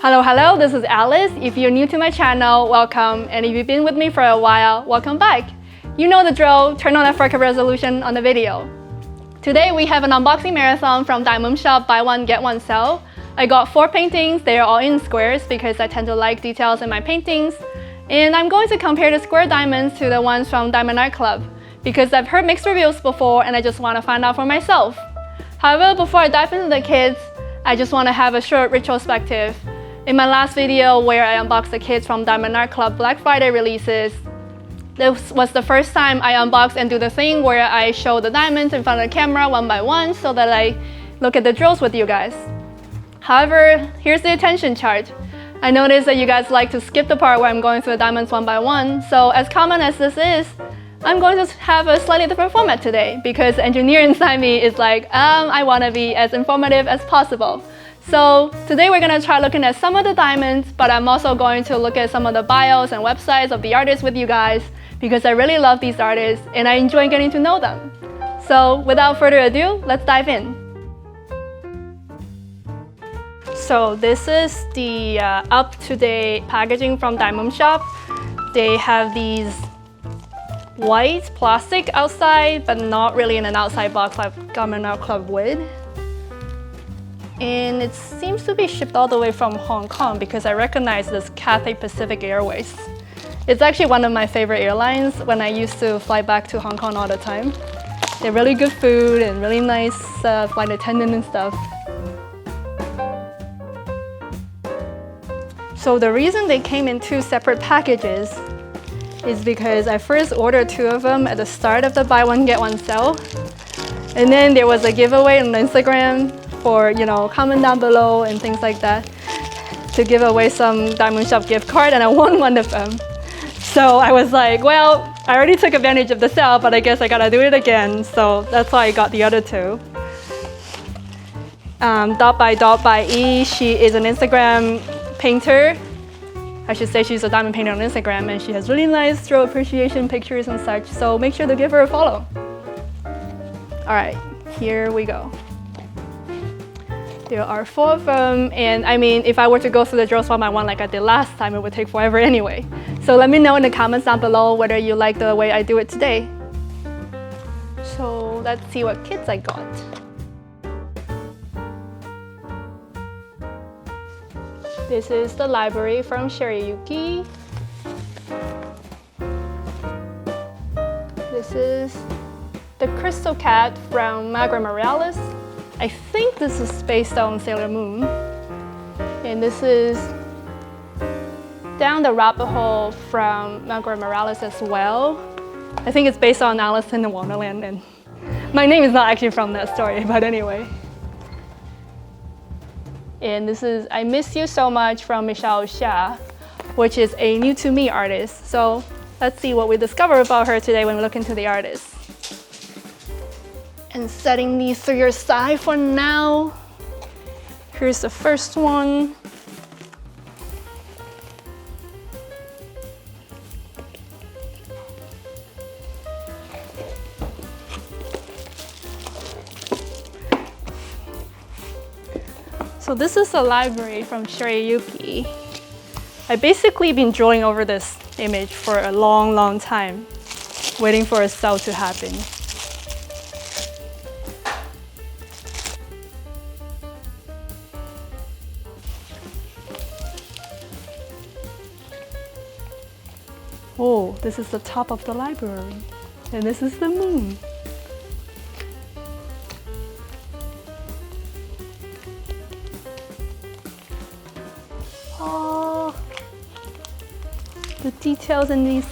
Hello, this is Alice. If you're new to my channel, welcome. And if you've been with me for a while, welcome back. You know the drill, turn on that record resolution on the video. Today we have an unboxing marathon from DIYMoonShop buy one get one sale. I got 4 paintings, they are all in squares because I tend to like details in my paintings. And I'm going to compare the square diamonds to the ones from Diamond Art Club because I've heard mixed reviews before and I just want to find out for myself. However, before I dive into the kits, I just want to have a short retrospective. In my last video where I unboxed the kits from Diamond Art Club Black Friday releases, this was the first time I unboxed and do the thing where I show the diamonds in front of the camera one by one so that I look at the drills with you guys. However, here's the attention chart. I noticed that you guys like to skip the part where I'm going through the diamonds one by one, so as common as this is, I'm going to have a slightly different format today because the engineer inside me is like, I want to be as informative as possible. So today we're going to try looking at some of the diamonds, but I'm also going to look at some of the bios and websites of the artists with you guys because I really love these artists and I enjoy getting to know them. So without further ado, let's dive in. So this is the up-to-date packaging from DIYMoonShop. They have these white plastic outside, but not really in an outside box like Diamond Art Club would. And it seems to be shipped all the way from Hong Kong because I recognize this Cathay Pacific Airways. It's actually one of my favorite airlines when I used to fly back to Hong Kong all the time. They're really good food and really nice flight attendant and stuff. So the reason they came in 2 separate packages is because I first ordered 2 of them at the start of the buy one get one sale. And then there was a giveaway on Instagram for, you know, comment down below and things like that to give away some DIYMoonShop gift card, and I won one of them. So I was like, well, I already took advantage of the sale, but I guess I gotta do it again. So that's why I got the other 2. Dot by E, she is an Instagram painter. I should say she's a diamond painter on Instagram and she has really nice drill appreciation pictures and such, so make sure to give her a follow. Alright, here we go. There are 4 of them, and I mean, if I were to go through the drills one by one like I did last time, it would take forever anyway. So let me know in the comments down below whether you like the way I do it today. So let's see what kits I got. This is the library from Cherriuki. This is the Crystal Cat from Margaret. I think this is based on Sailor Moon. And this is Down the Rabbit Hole from Margaret as well. I think it's based on Alice in Wonderland, and my name is not actually from that story, but anyway. And this is I Miss You So Much from Michelle Xia, which is a new to me artist. So let's see what we discover about her today when we look into the artist. And setting these to your side for now. Here's the first one. So this is a library from Cherriuki. I've basically been drawing over this image for a long time, waiting for a sale to happen. Oh, this is the top of the library, and this is the moon. Oh, the details in these.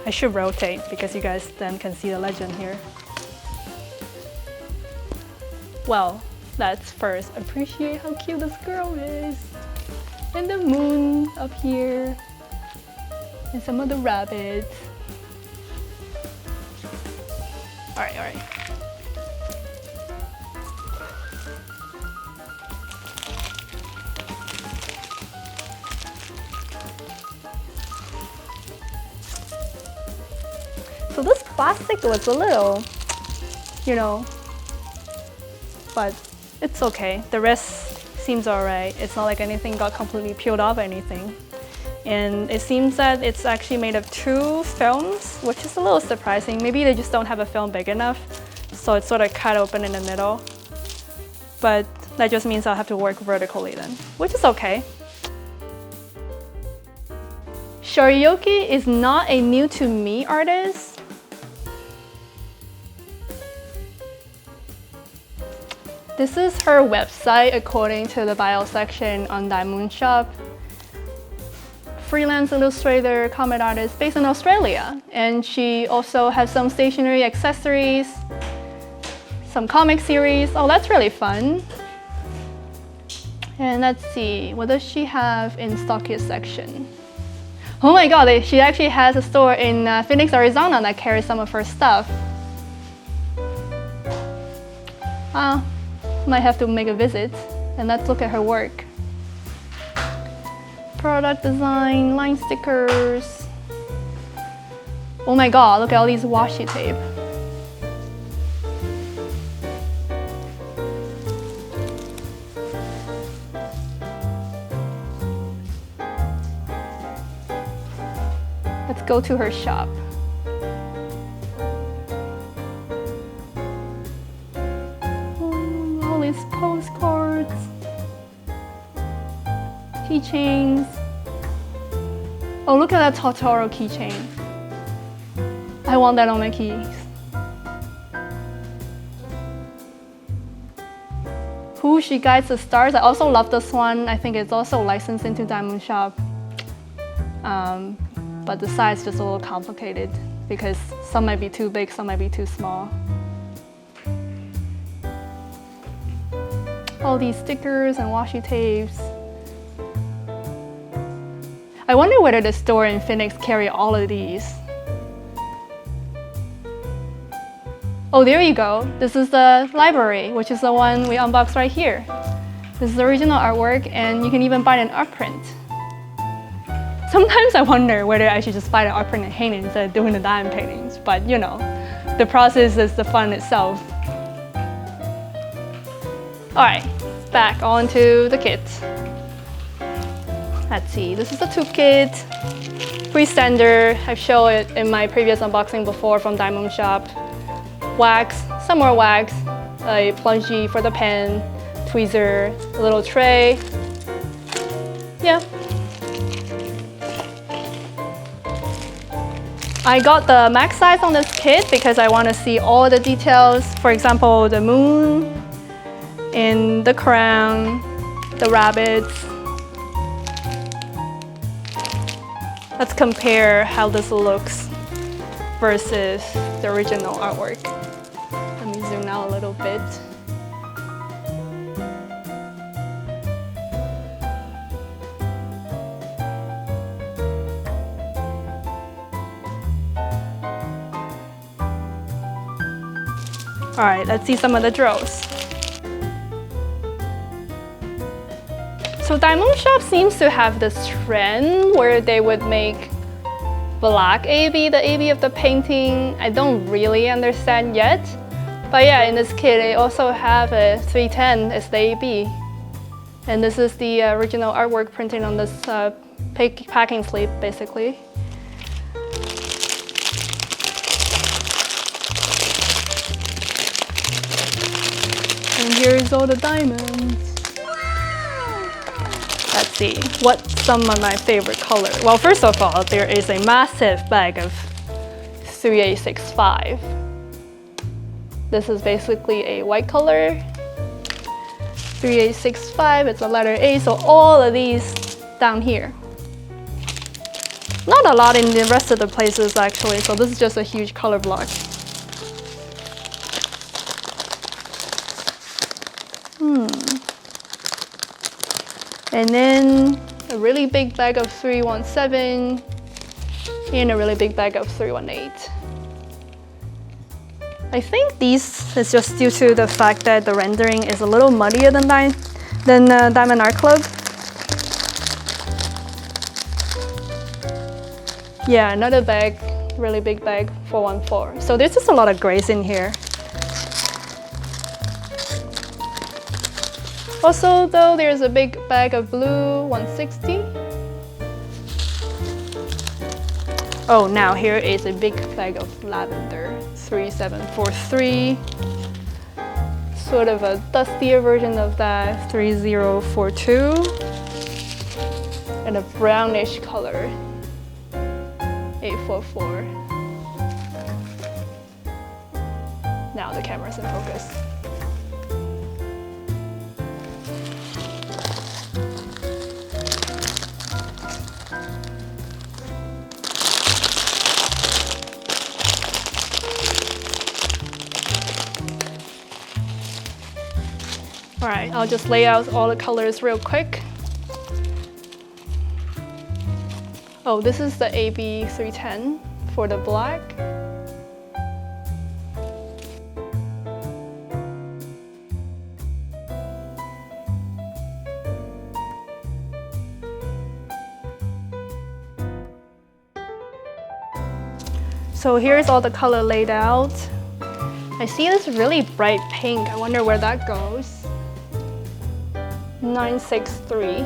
I should rotate because you guys then can see the legend here. Well, let's first appreciate how cute this girl is. And the moon up here. And some of the rabbits. Alright. So this plastic was a little you know, but it's okay. The rest seems alright. It's not like anything got completely peeled off or anything. And it seems that it's actually made of 2 films, which is a little surprising. Maybe they just don't have a film big enough, so it's sort of cut open in the middle. But that just means I'll have to work vertically then, which is okay. Cherriuki is not a new to me artist. This is her website according to the bio section on DIYMoonShop. Freelance illustrator, comic artist based in Australia. And she also has some stationery accessories, some comic series. Oh, that's really fun. And let's see, what does she have in stockist section? Oh my god, she actually has a store in Phoenix, Arizona that carries some of her stuff. Might have to make a visit and let's look at her work. Product design, line stickers. Oh my god, look at all these washi tape. Let's go to her shop. All these postcards, keychains. Oh, look at that Totoro keychain. I want that on my keys. Who She Guides the Stars. I also love this one. I think it's also licensed into DIYMoonShop. But the size is just a little complicated because some might be too big, some might be too small. All these stickers and washi tapes. I wonder whether the store in Phoenix carry all of these. Oh, there you go. This is the library, which is the one we unboxed right here. This is the original artwork, and you can even buy an art print. Sometimes I wonder whether I should just buy the art print and hang it instead of doing the diamond paintings, but you know, the process is the fun itself. Alright, back onto the kit. Let's see, this is the tube kit. Pretty standard. I've shown it in my previous unboxing before from DIYMoonShop. Wax, some more wax, a plungie for the pen, tweezer, a little tray. Yeah. I got the max size on this kit because I want to see all the details. For example, the moon, and the crown, the rabbits. Let's compare how this looks versus the original artwork. Let me zoom out a little bit. All right, let's see some of the drills. So DIYMoonShop seems to have this trend where they would make black AB the AB of the painting. I don't really understand yet. But yeah, in this kit, they also have a 310 as the AB. And this is the original artwork printed on this packing sleeve, basically. And here's all the diamonds. Let's see, what's some of my favorite colors? Well, first of all, there is a massive bag of 3865. This is basically a white color. 3865, it's a letter A, so all of these down here. Not a lot in the rest of the places actually, so this is just a huge color block. And then a really big bag of 317 and a really big bag of 318. I think these is just due to the fact that the rendering is a little muddier than Diamond Art Club. Yeah, another bag, really big bag, 414. So there's just a lot of grays in here. Also, though, there's a big bag of blue, 160. Oh, now here is a big bag of lavender, 3743. Sort of a dustier version of that, 3042. And a brownish color, 844. Now the camera's in focus. All right, I'll just lay out all the colors real quick. Oh, this is the AB310 for the black. So here's all the color laid out. I see this really bright pink. I wonder where that goes. 963.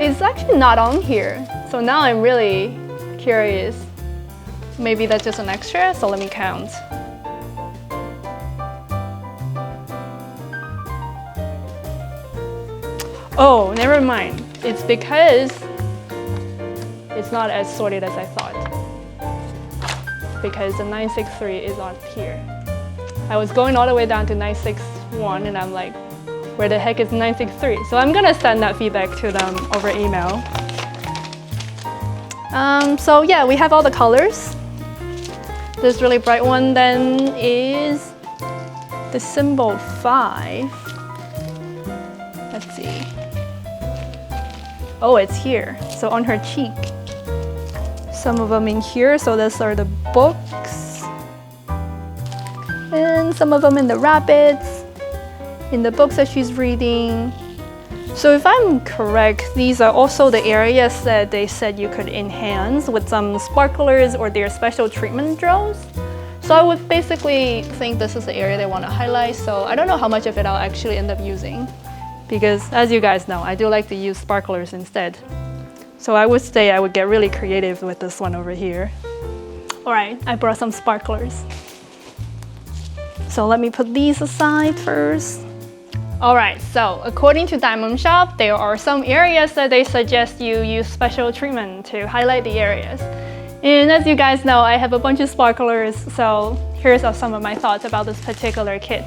It's actually not on here. So now I'm really curious. Maybe that's just an extra, so let me count. Oh, never mind. It's because it's not as sorted as I thought. Because the 963 is on here. I was going all the way down to 961 and I'm like, where the heck is 963? So I'm gonna send that feedback to them over email. So yeah, we have all the colors. This really bright one then is the symbol 5. Let's see. Oh, it's here. So on her cheek. Some of them in here, so those are the books. And some of them in the rabbits, in the books that she's reading. So if I'm correct, these are also the areas that they said you could enhance with some sparklers or their special treatment drills. So I would basically think this is the area they want to highlight, so I don't know how much of it I'll actually end up using. Because as you guys know, I do like to use sparklers instead. So I would say I would get really creative with this one over here. All right, I brought some sparklers. So let me put these aside first. All right, so according to DIYMoonShop, there are some areas that they suggest you use special treatment to highlight the areas. And as you guys know, I have a bunch of sparklers, so here's some of my thoughts about this particular kit.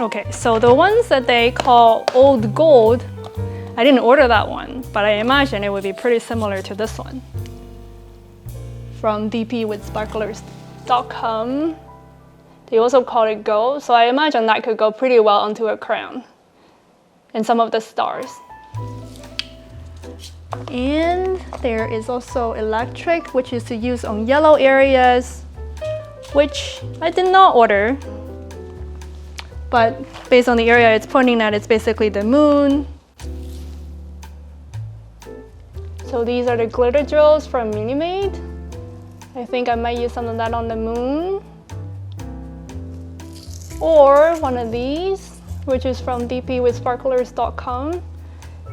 Okay, so the ones that they call Old Gold, I didn't order that one, but I imagine it would be pretty similar to this one. From dpwithsparklers.com. They also call it gold, so I imagine that could go pretty well onto a crown. And some of the stars. And there is also electric, which is to use on yellow areas, which I did not order. But based on the area it's pointing at, it's basically the moon. So these are the glitter drills from Minimade. I think I might use some of that on the moon. Or one of these, which is from dpwithsparklers.com.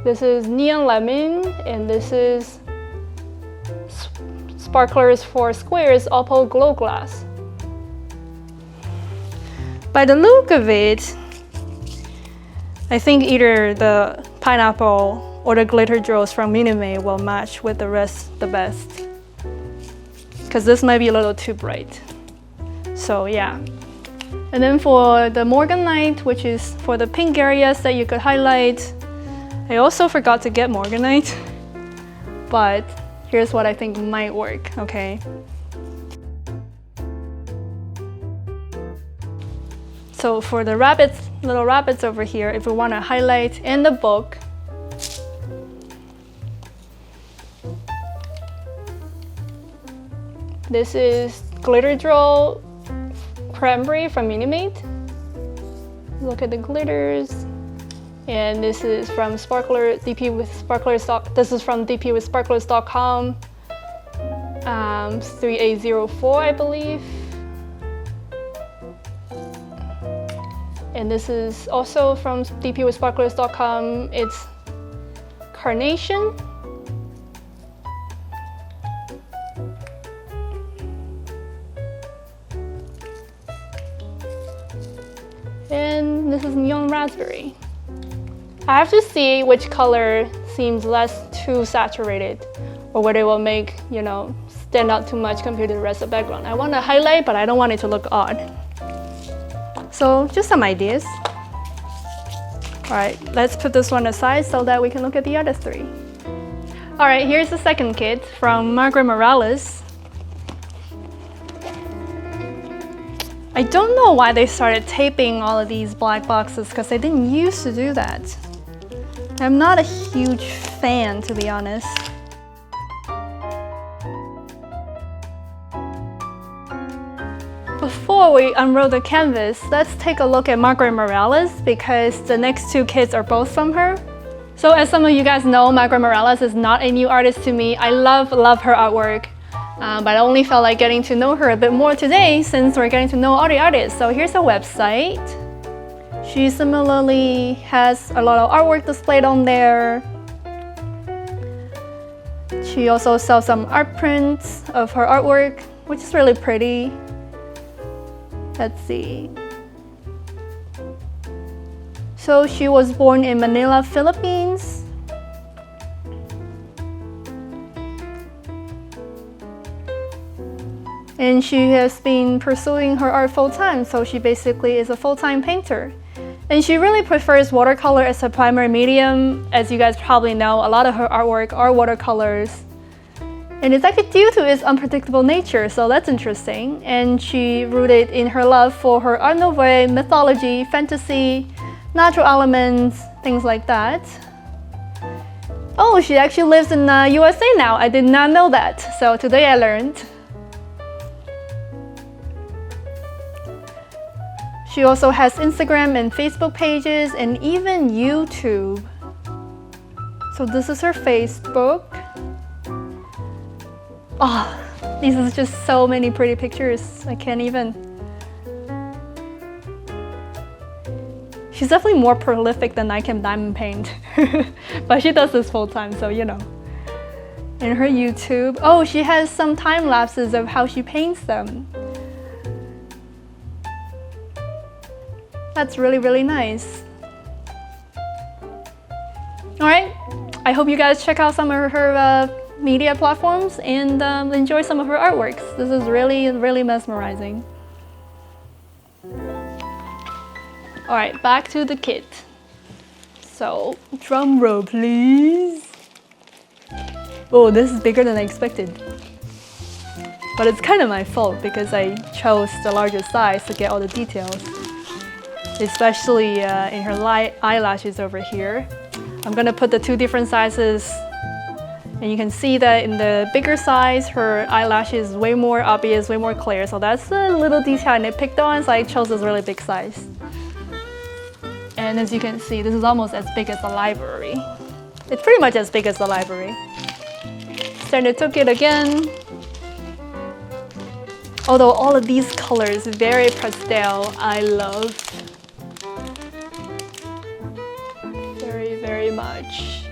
This is Neon Lemon, and this is Sparklers for Squares Opal Glow Glass. By the look of it, I think either the pineapple or the glitter drills from Minimade will match with the rest the best. Because this might be a little too bright. So yeah. And then for the Morganite, which is for the pink areas that you could highlight, I also forgot to get Morganite, but here's what I think might work, okay? So for the rabbits, little rabbits over here, if we want to highlight in the book, this is Glitter Drill Cranberry from Minimade. Look at the glitters. And this is from Sparkler, DP with Sparklers. This is from dpwithsparklers.com. 3804, I believe. And this is also from dpwithsparklers.com. It's Carnation. And this is Neon Raspberry. I have to see which color seems less too saturated, or whether it will make, you know, stand out too much compared to the rest of the background. I want to highlight, but I don't want it to look odd. So just some ideas. All right, let's put this one aside so that we can look at the other three. All right, here's the second kit from Margaret Morales. I don't know why they started taping all of these black boxes, because they didn't used to do that. I'm not a huge fan, to be honest. Before we unroll the canvas, let's take a look at Margaret Morales, because the next two kits are both from her. So as some of you guys know, Margaret Morales is not a new artist to me. I love her artwork, but I only felt like getting to know her a bit more today since we're getting to know all the artists. So here's her website. She similarly has a lot of artwork displayed on there. She also sells some art prints of her artwork, which is really pretty. Let's see. So she was born in Manila, Philippines. And she has been pursuing her art full-time, so she basically is a full-time painter. And she really prefers watercolor as her primary medium. As you guys probably know, a lot of her artwork are watercolors. And it's actually due to its unpredictable nature, so that's interesting. And she rooted in her love for her Art Nouveau, mythology, fantasy, natural elements, things like that. Oh, she actually lives in the USA now. I did not know that, so today I learned. She also has Instagram and Facebook pages, and even YouTube. So this is her Facebook. Oh, these are just so many pretty pictures. I can't even. She's definitely more prolific than I can diamond paint. But she does this full time, so you know. And her YouTube. Oh, she has some time lapses of how she paints them. That's really, really nice. All right, I hope you guys check out some of her media platforms and enjoy some of her artworks. This is really, really mesmerizing. All right, back to the kit. So, drum roll, please. Oh, this is bigger than I expected. But it's kind of my fault because I chose the larger size to get all the details. Especially in her eyelashes over here. I'm gonna put the two different sizes, and you can see that in the bigger size, her eyelash is way more obvious, way more clear. So that's a little detail I nitpicked on, so I chose this really big size. And as you can see, this is almost as big as the library. It's pretty much as big as the library. Standard took it again. Although all of these colors, very pastel, I love. Very much.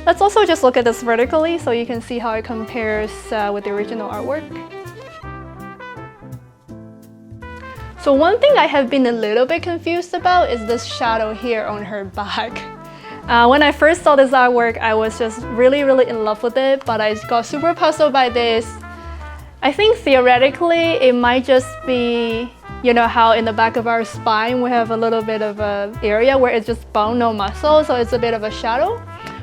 Let's also just look at this vertically so you can see how it compares with the original artwork. So one thing I have been a little bit confused about is this shadow here on her back. When I first saw this artwork, I was just really in love with it, but I got super puzzled by this. I think theoretically it might just be, you know how in the back of our spine we have a little bit of an area where it's just bone, no muscle, so it's a bit of a shadow.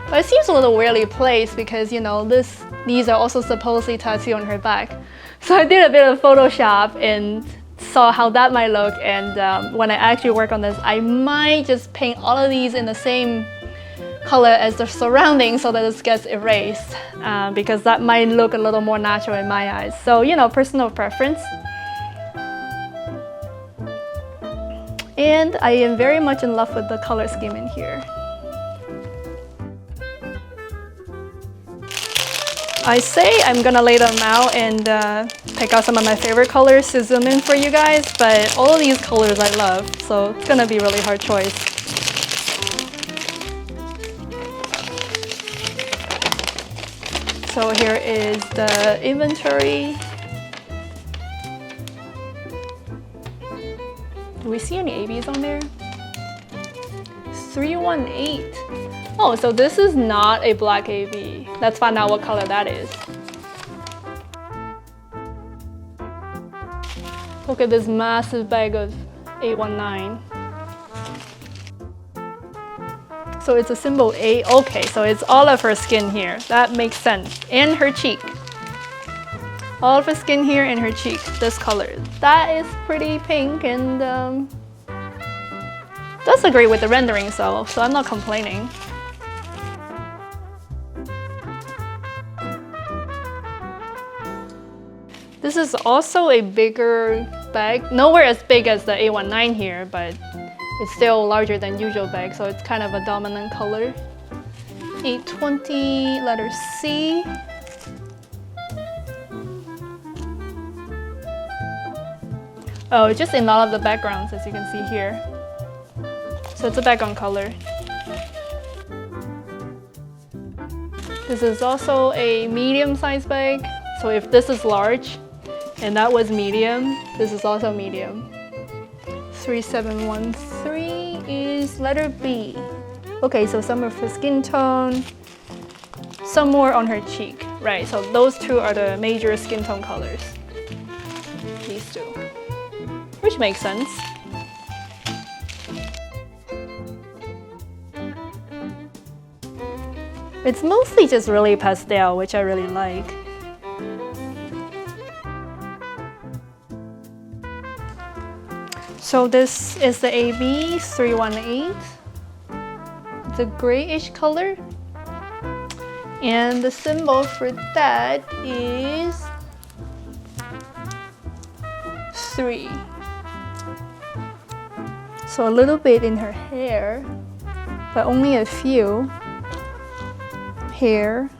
But it seems a little weirdly placed because, you know, these are also supposedly tattooed on her back. So I did a bit of Photoshop and saw how that might look, and when I actually work on this, I might just paint all of these in the same color as the surroundings so that this gets erased, because that might look a little more natural in my eyes. So, you know, personal preference. And I am very much in love with the color scheme in here. I say I'm gonna lay them out and pick out some of my favorite colors to zoom in for you guys, but all of these colors I love, so it's gonna be a really hard choice. So here is the inventory. Do we see any ABs on there? 318. Oh, so this is not a black AB. Let's find out what color that is. Look at this massive bag of 819. So it's a symbol 8. Okay, so it's all of her skin here. That makes sense. And her cheek. All of her skin here and her cheek. This color. That is pretty pink and does agree with the rendering, so I'm not complaining. This is also a bigger bag. Nowhere as big as the 819 here, but it's still larger than usual bag, so it's kind of a dominant color. 820, letter C. Oh, it's just in all of the backgrounds, as you can see here. So it's a background color. This is also a medium-sized bag. So if this is large, and that was medium, this is also medium. 3713 is letter B. Okay, so some of her skin tone, some more on her cheek. Right, so those two are the major skin tone colors. These two. Which makes sense. It's mostly just really pastel, which I really like. So this is the AB 318. It's a grayish color. And the symbol for that is 3. So a little bit in her hair, but only a few. Hair.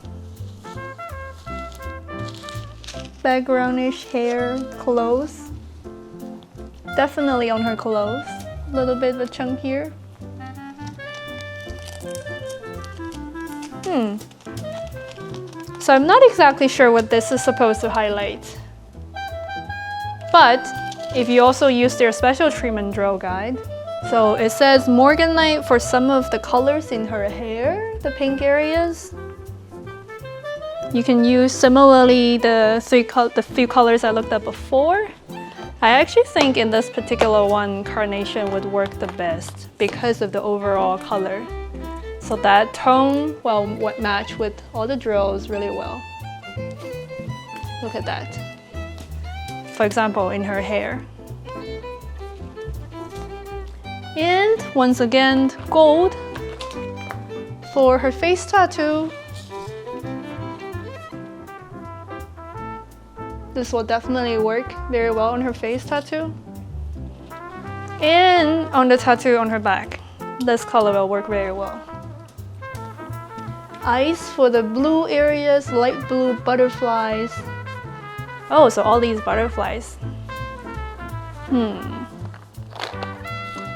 Backgroundish hair, clothes. Definitely on her clothes. A little bit of a chunk here. So I'm not exactly sure what this is supposed to highlight. But if you also use their special treatment drill guide, so it says Morganite for some of the colors in her hair, the pink areas. You can use similarly the few colors I looked up before. I actually think in this particular one, carnation would work the best because of the overall color. So that tone will match with all the drills really well. Look at that. For example, in her hair. And once again, gold for her face tattoo. This will definitely work very well on her face tattoo. And on the tattoo on her back. This color will work very well. Eyes for the blue areas, light blue butterflies. Oh, so all these butterflies.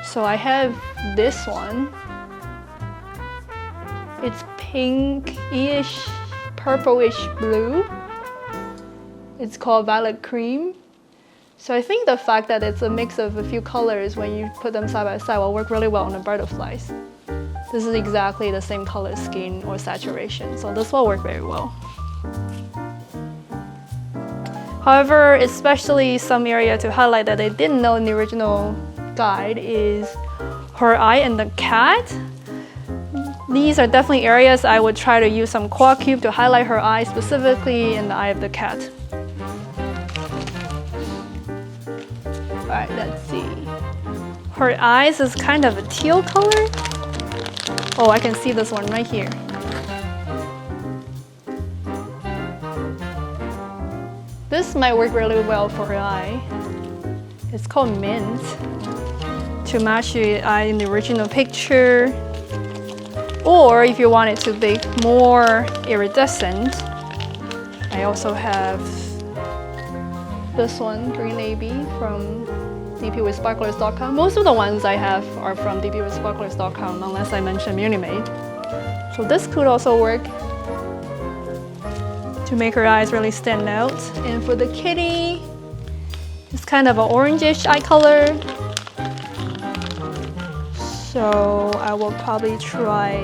So I have this one. It's pinkish, purplish blue. It's called Violet Cream. So I think the fact that it's a mix of a few colors when you put them side by side will work really well on the butterflies. This is exactly the same color scheme or saturation, so this will work very well. However, especially some area to highlight that I didn't know in the original guide is her eye and the cat. These are definitely areas I would try to use some quad cube to highlight her eye, specifically in the eye of the cat. Alright, let's see. Her eyes is kind of a teal color. Oh, I can see this one right here. This might work really well for her eye. It's called Mint. to match the eye in the original picture. Or if you want it to be more iridescent, I also have this one, Green AB from dpwithsparklers.com. Most of the ones I have are from dpwithsparklers.com unless I mention Munimate. So this could also work to make her eyes really stand out. And for the kitty, it's kind of an orangish eye color. So I will probably try,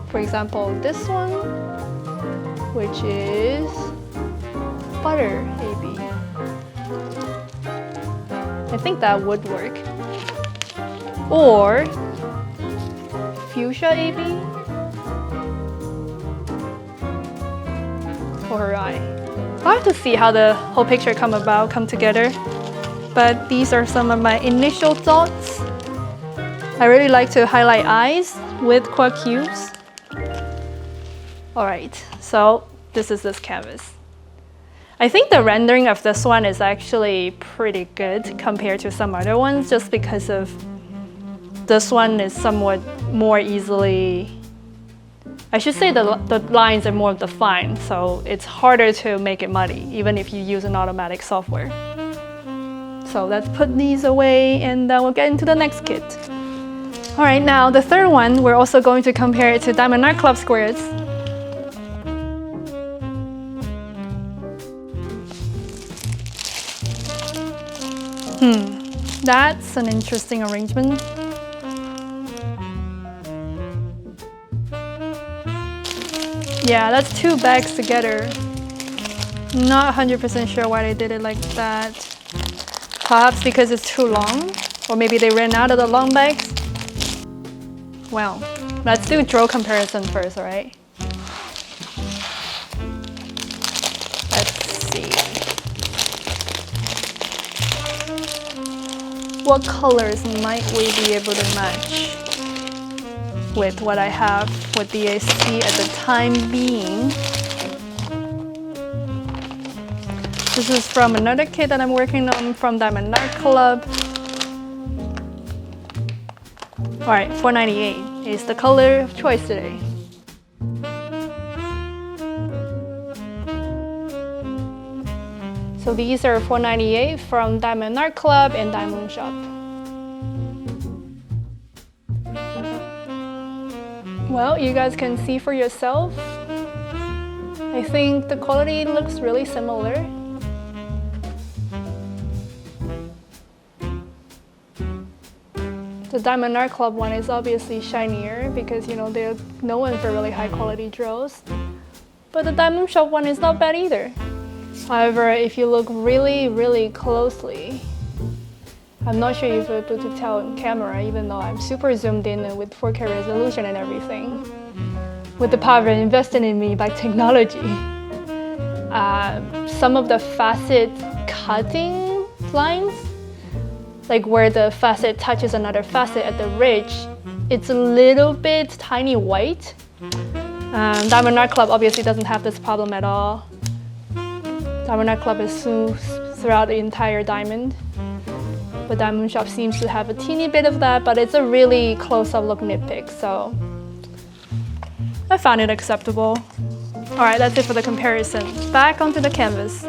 for example, this one, which is Butter AB. I think that would work. Or Fuchsia AB for her eye. I'll have to see how the whole picture come together. But these are some of my initial thoughts. I really like to highlight eyes with quark cubes. Alright, so this is this canvas. I think the rendering of this one is actually pretty good compared to some other ones, just because of this one is somewhat more easily, I should say the lines are more defined, so it's harder to make it muddy, even if you use an automatic software. So let's put these away and then we'll get into the next kit. Alright, now the third one, we're also going to compare it to Diamond Art Club squares. That's an interesting arrangement. Yeah, that's two bags together. Not 100% sure why they did it like that. Perhaps because it's too long, or maybe they ran out of the long bags. Well, let's do a draw comparison first, alright? Let's see. What colors might we be able to match with what I have with DAC at the time being? This is from another kit that I'm working on from Diamond Art Club. Alright, $4.98 is the color of choice today. So these are $4.98 from Diamond Art Club and DIYMoonShop. Well, you guys can see for yourself. I think the quality looks really similar. The Diamond Art Club one is obviously shinier because, you know, they're known for really high quality drills. But the DIYMoonShop one is not bad either. However, if you look really closely, I'm not sure if you're able to tell on camera, even though I'm super zoomed in with 4K resolution and everything, with the power invested in me by technology. Some of the facet cutting lines, like where the facet touches another facet at the ridge, it's a little bit tiny white. Diamond Art Club obviously doesn't have this problem at all. Diamond Art Club is smooth throughout the entire diamond. But DIYMoonShop seems to have a teeny bit of that, but it's a really close-up look nitpick, so I found it acceptable. Alright, that's it for the comparison. Back onto the canvas.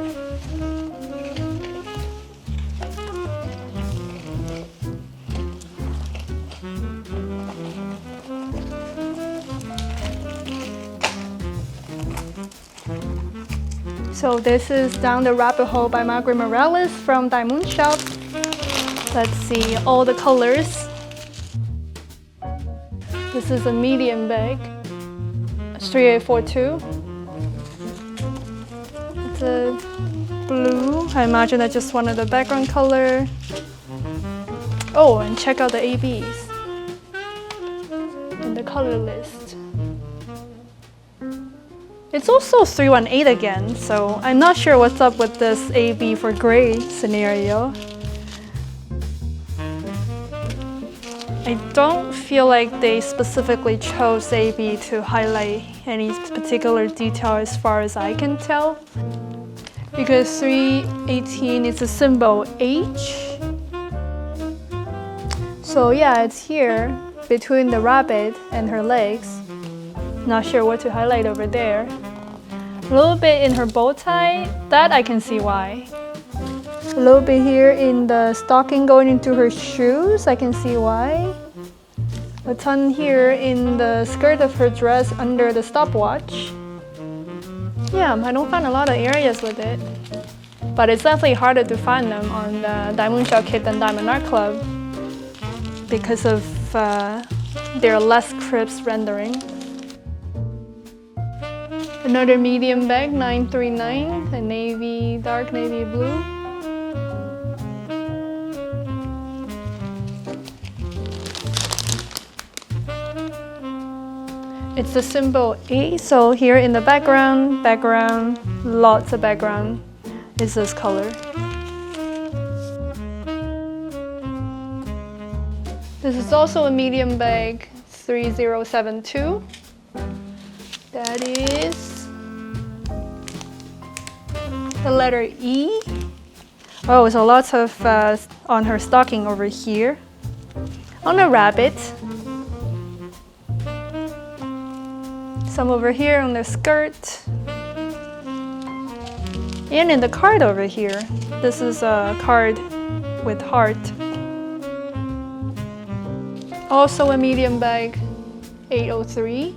So this is Down the Rabbit Hole by Margaret from DIYMoonShop. Let's see all the colors. This is a medium bag. It's 3842. It's a blue. I imagine that's just one of the background color. Oh, and check out the ABs in the color list. It's also 318 again, so I'm not sure what's up with this AB for gray scenario. I don't feel like they specifically chose AB to highlight any particular detail as far as I can tell. Because 318 is a symbol H. So yeah, it's here between the rabbit and her legs. Not sure what to highlight over there. A little bit in her bow tie, that I can see why. A little bit here in the stocking going into her shoes, I can see why. A ton here in the skirt of her dress under the stopwatch. Yeah, I don't find a lot of areas with it. But it's definitely harder to find them on the DIYMoonShop kit than Diamond Art Club because of their less crisp rendering. Another medium bag, 939, a navy, dark navy blue. It's the symbol A, so here in the background, lots of background is this color. This is also a medium bag, 3072. That is the letter E. Oh, so lots of on her stocking over here. On a rabbit. Some over here on the skirt. And in the card over here. This is a card with heart. Also a medium bag, 803.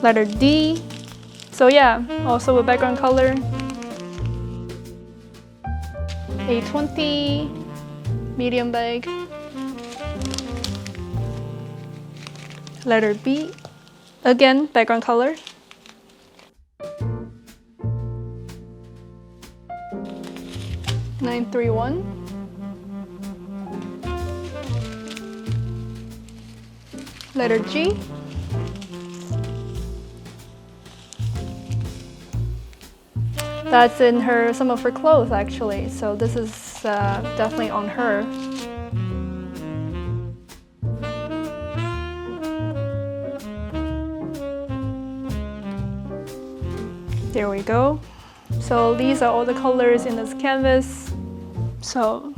Letter D. So yeah, also a background color. 820, medium bag. Letter B. Again, background color. $931. Letter G. That's in some of her clothes actually, so this is definitely on her. There we go. So these are all the colors in this canvas. So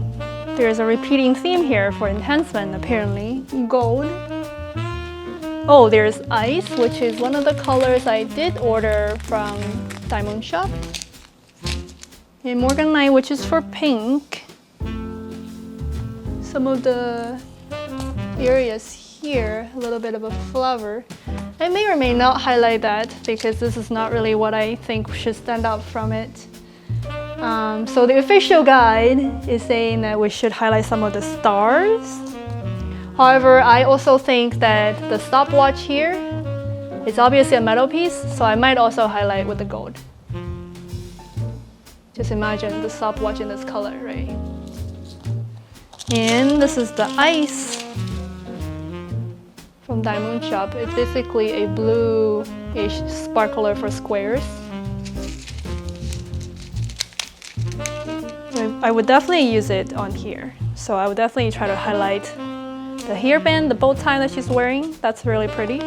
there's a repeating theme here for enhancement apparently. Gold. Oh, there's ice, which is one of the colors I did order from DIYMoonShop. And Morganite, which is for pink. Some of the areas here, a little bit of a flower. I may or may not highlight that because this is not really what I think should stand out from it. So the official guide is saying that we should highlight some of the stars. However, I also think that the stopwatch here is obviously a metal piece, so I might also highlight with the gold. Just imagine the stopwatch in this color, right? And this is the ice from DIYMoonShop. It's basically a blue-ish sparkler for squares. I would definitely use it on here. So I would definitely try to highlight the hairband, the bow tie that she's wearing. That's really pretty.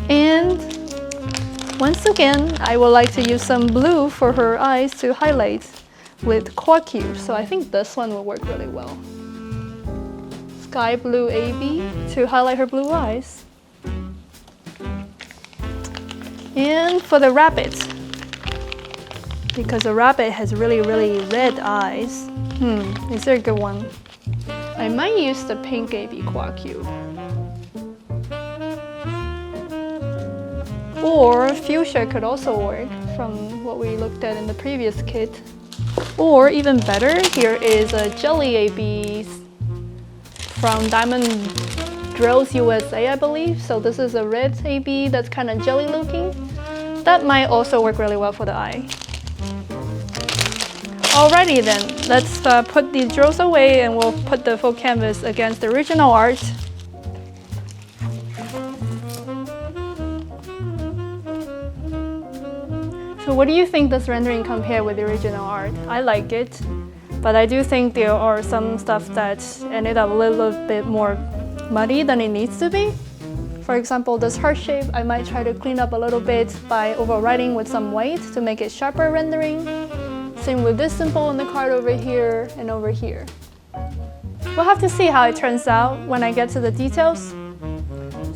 And once again, I would like to use some blue for her eyes to highlight with quad cube. So I think this one will work really well. Sky blue AB to highlight her blue eyes. And for the rabbit, because the rabbit has really red eyes. Is there a good one? I might use the pink AB quad cube. Or fuchsia could also work from what we looked at in the previous kit. Or even better, here is a jelly AB from Diamond Drills USA, I believe. So this is a red AB that's kind of jelly looking. That might also work really well for the eye. Alrighty then, let's put the drills away and we'll put the full canvas against the original art. So what do you think this rendering compared with the original art? I like it, but I do think there are some stuff that ended up a little bit more muddy than it needs to be. For example, this heart shape, I might try to clean up a little bit by overwriting with some white to make it sharper rendering. Same with this symbol on the card over here and over here. We'll have to see how it turns out when I get to the details.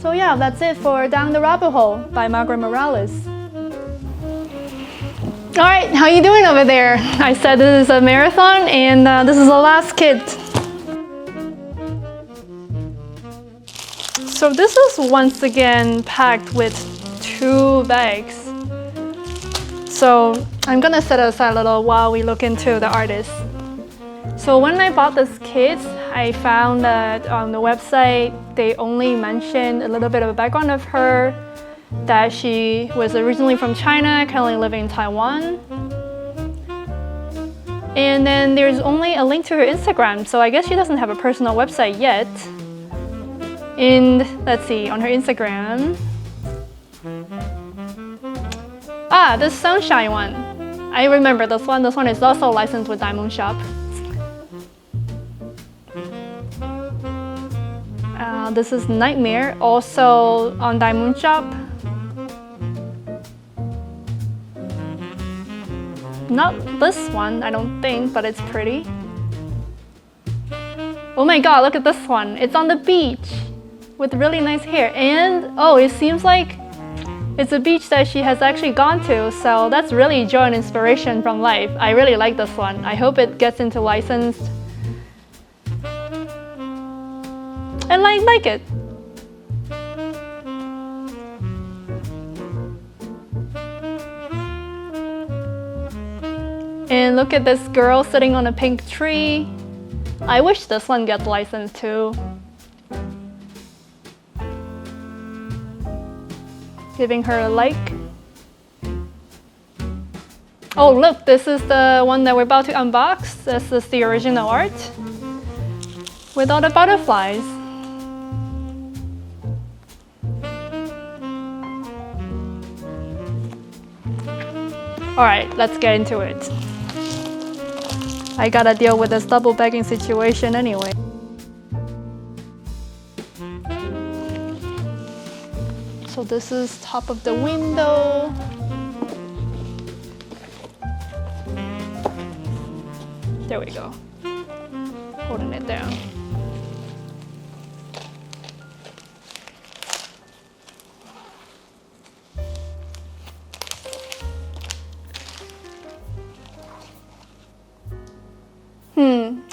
So yeah, that's it for Down the Rabbit Hole by Margaret Morales. All right, how you doing over there? I said this is a marathon and this is the last kit. So this is once again packed with 2 bags. So I'm gonna set aside a little while we look into the artist. So when I bought this kit, I found that on the website, they only mentioned a little bit of a background of her, that she was originally from China, currently living in Taiwan. And then there's only a link to her Instagram, so I guess she doesn't have a personal website yet. And let's see, on her Instagram. This Sunshine one. I remember this one. This one is also licensed with DIYMoonShop. This is Nightmare, also on DIYMoonShop. Not this one, I don't think, but it's pretty. Oh my god, look at this one. It's on the beach with really nice hair. And oh, it seems like it's a beach that she has actually gone to, so that's really joy and inspiration from life. I really like this one. I hope it gets into licensed. And I like it. And look at this girl sitting on a pink tree. I wish this one gets licensed too. Giving her a like. Oh look, this is the one that we're about to unbox. This is the original art with all the butterflies. Alright, let's get into it. I gotta deal with this double bagging situation anyway. So this is top of the window. There we go. Holding it down.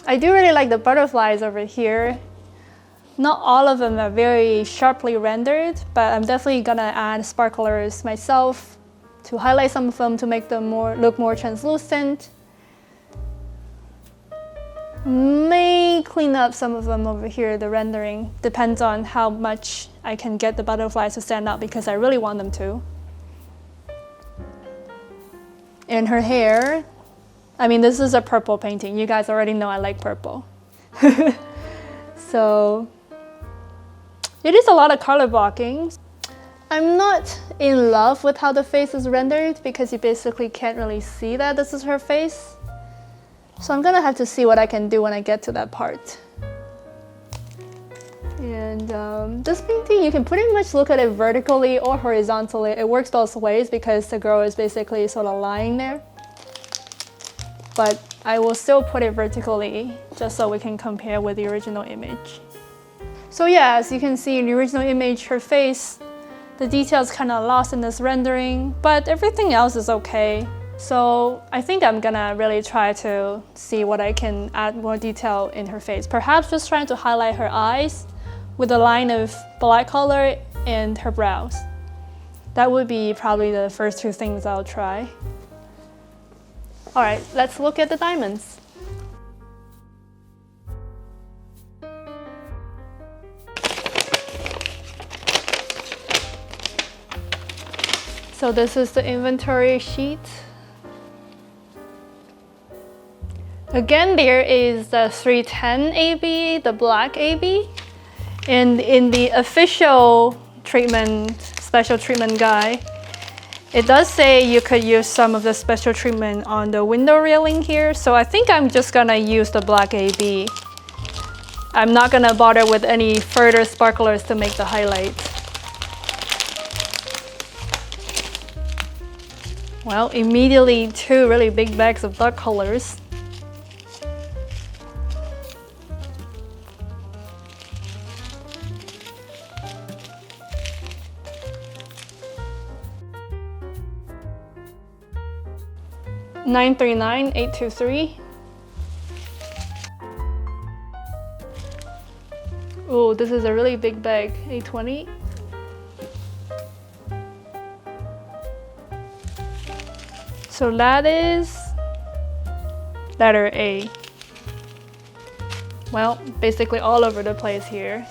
I do really like the butterflies over here. Not all of them are very sharply rendered, but I'm definitely gonna add sparklers myself to highlight some of them to make them look more translucent. May clean up some of them over here, the rendering. Depends on how much I can get the butterflies to stand out because I really want them to. And her hair. I mean, this is a purple painting. You guys already know I like purple. So, it is a lot of color blocking. I'm not in love with how the face is rendered because you basically can't really see that this is her face. So I'm gonna have to see what I can do when I get to that part. And this painting, you can pretty much look at it vertically or horizontally. It works both ways because the girl is basically sort of lying there. But I will still put it vertically just so we can compare with the original image. So yeah, as you can see in the original image, her face, the details kind of lost in this rendering, but everything else is okay. So I think I'm gonna really try to see what I can add more detail in her face. Perhaps just trying to highlight her eyes with a line of black color and her brows. That would be probably the first 2 things I'll try. All right, let's look at the diamonds. So this is the inventory sheet. Again, there is the 310 AB, the black AB. And in the official treatment, special treatment guide, it does say you could use some of the special treatment on the window railing here. So I think I'm just gonna use the black AB. I'm not gonna bother with any further sparklers to make the highlights. Well, immediately two really big bags of dark colors. $939,823. Oh, this is a really big bag. $820. So that is letter A. Well, basically all over the place here.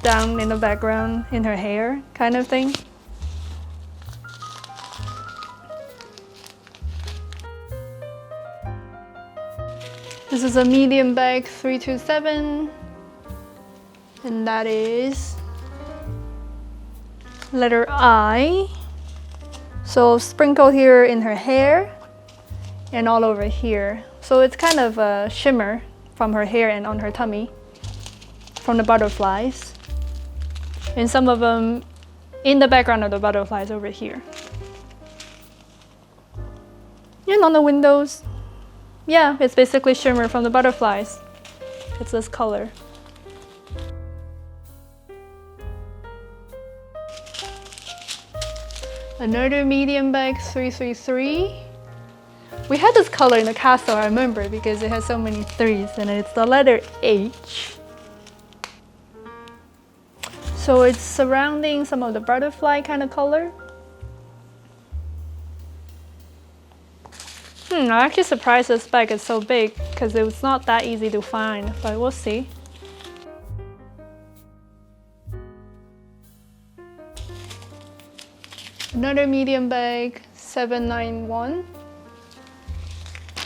Down in the background, in her hair, kind of thing. This is a medium bag, 327. And that is letter I. So sprinkled here in her hair and all over here. So it's kind of a shimmer from her hair and on her tummy from the butterflies. And some of them in the background of the butterflies over here. And on the windows, yeah, it's basically shimmer from the butterflies. It's this color. Another medium bag, 333. We had this color in the castle, I remember, because it has so many threes, and it's the letter H. So it's surrounding some of the butterfly kind of color. I'm actually surprised this bag is so big, because it was not that easy to find, but we'll see. Another medium bag, 791,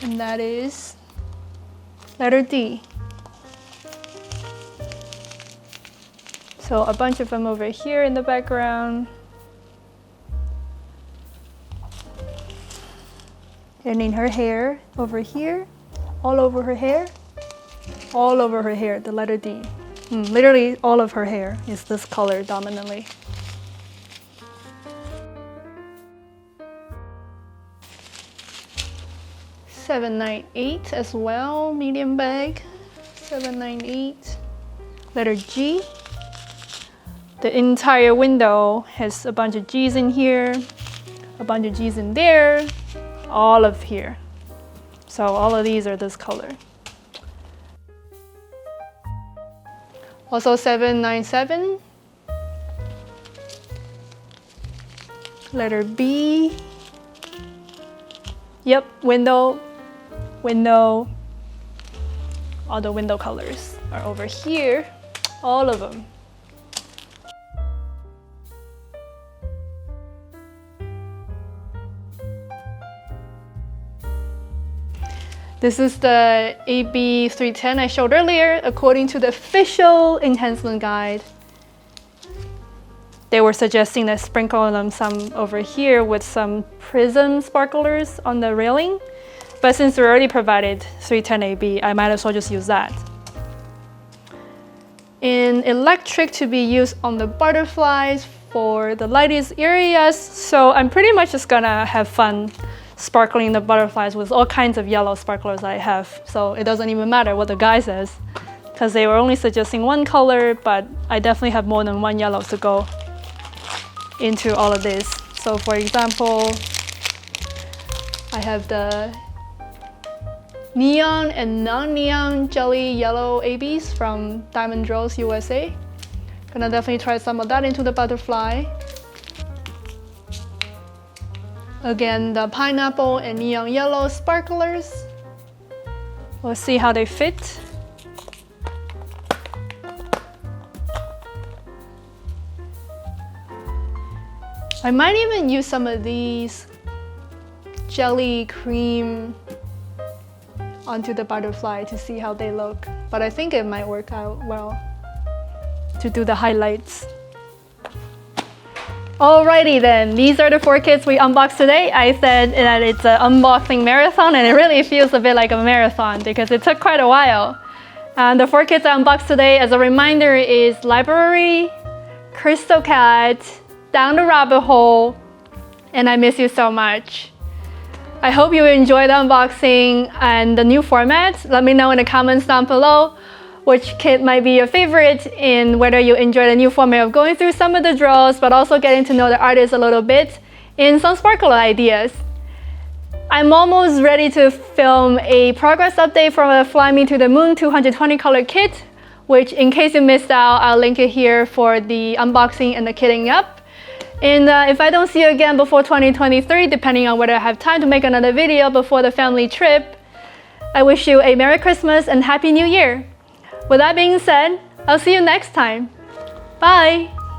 and that is letter D. So a bunch of them over here in the background. And in her hair, over here, all over her hair, all over her hair, the letter D. Literally all of her hair is this color dominantly. $798 as well, medium bag, $798. Letter G. The entire window has a bunch of G's in here, a bunch of G's in there, all of here. So all of these are this color. Also $797. Letter B. Yep, window. All the window colors are over here, all of them. This is the AB310 I showed earlier. According to the official enhancement guide, they were suggesting that sprinkle them some over here with some prism sparklers on the railing. But since we already provided 310AB, I might as well just use that. In electric to be used on the butterflies for the lightest areas. So I'm pretty much just gonna have fun sparkling the butterflies with all kinds of yellow sparklers I have. So it doesn't even matter what the guy says, because they were only suggesting one color, but I definitely have more than one yellow to go into all of this. So for example, I have the neon and non-neon jelly yellow ABs from Diamond Drills USA. Gonna definitely try some of that into the butterfly. Again, the pineapple and neon yellow sparklers. We'll see how they fit. I might even use some of these jelly cream onto the butterfly to see how they look. But I think it might work out well to do the highlights. Alrighty then, these are the 4 kits we unboxed today. I said that it's an unboxing marathon, and it really feels a bit like a marathon because it took quite a while. The 4 kits I unboxed today, as a reminder, is Library, Crystal Cat, Down the Rabbit Hole, and I Miss You So Much. I hope you enjoyed the unboxing and the new format. Let me know in the comments down below which kit might be your favorite and whether you enjoy the new format of going through some of the draws but also getting to know the artist a little bit and some sparkler ideas. I'm almost ready to film a progress update from the Fly Me to the Moon 220 color kit, which in case you missed out, I'll link it here for the unboxing and the kitting up. And if I don't see you again before 2023, depending on whether I have time to make another video before the family trip, I wish you a Merry Christmas and Happy New Year. With that being said, I'll see you next time. Bye!